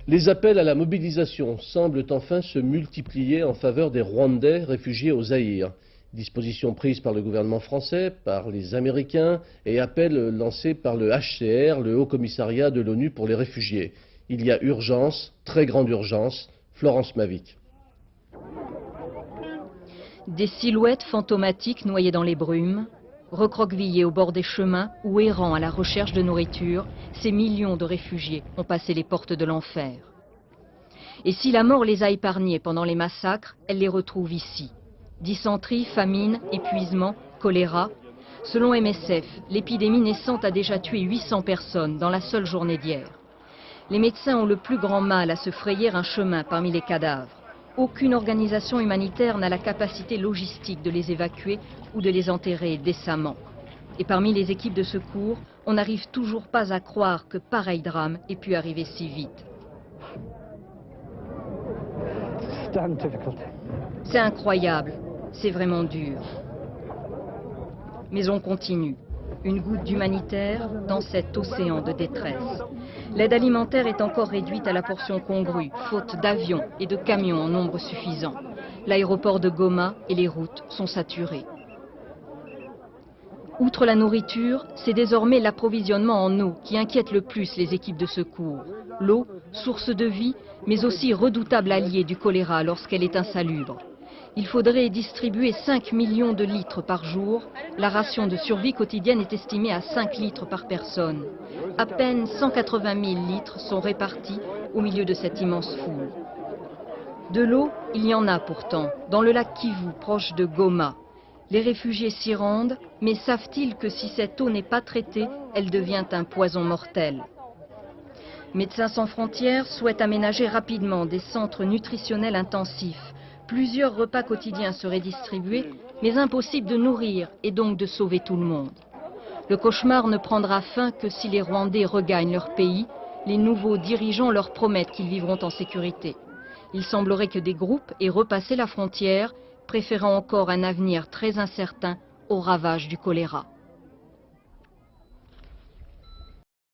Les appels à la mobilisation semblent enfin se multiplier en faveur des Rwandais réfugiés au Zaïre. Dispositions prises par le gouvernement français, par les Américains et appels lancés par le HCR, le Haut Commissariat de l'ONU pour les réfugiés. Il y a urgence, très grande urgence. Florence Mavic. Des silhouettes fantomatiques noyées dans les brumes, recroquevillés au bord des chemins ou errant à la recherche de nourriture, ces millions de réfugiés ont passé les portes de l'enfer. Et si la mort les a épargnés pendant les massacres, elle les retrouve ici. Dysenterie, famine, épuisement, choléra. Selon MSF, l'épidémie naissante a déjà tué 800 personnes dans la seule journée d'hier. Les médecins ont le plus grand mal à se frayer un chemin parmi les cadavres. Aucune organisation humanitaire n'a la capacité logistique de les évacuer ou de les enterrer décemment. Et parmi les équipes de secours, on n'arrive toujours pas à croire que pareil drame ait pu arriver si vite. C'est incroyable, c'est vraiment dur. Mais on continue. Une goutte d'humanitaire dans cet océan de détresse. L'aide alimentaire est encore réduite à la portion congrue, faute d'avions et de camions en nombre suffisant. L'aéroport de Goma et les routes sont saturées. Outre la nourriture, c'est désormais l'approvisionnement en eau qui inquiète le plus les équipes de secours. L'eau, source de vie, mais aussi redoutable allié du choléra lorsqu'elle est insalubre. Il faudrait distribuer 5 millions de litres par jour. La ration de survie quotidienne est estimée à 5 litres par personne. À peine 180 000 litres sont répartis au milieu de cette immense foule. De l'eau, il y en a pourtant, dans le lac Kivu, proche de Goma. Les réfugiés s'y rendent, mais savent-ils que si cette eau n'est pas traitée, elle devient un poison mortel? Médecins sans frontières souhaitent aménager rapidement des centres nutritionnels intensifs. Plusieurs repas quotidiens seraient distribués, mais impossible de nourrir et donc de sauver tout le monde. Le cauchemar ne prendra fin que si les Rwandais regagnent leur pays. Les nouveaux dirigeants leur promettent qu'ils vivront en sécurité. Il semblerait que des groupes aient repassé la frontière, préférant encore un avenir très incertain aux ravages du choléra.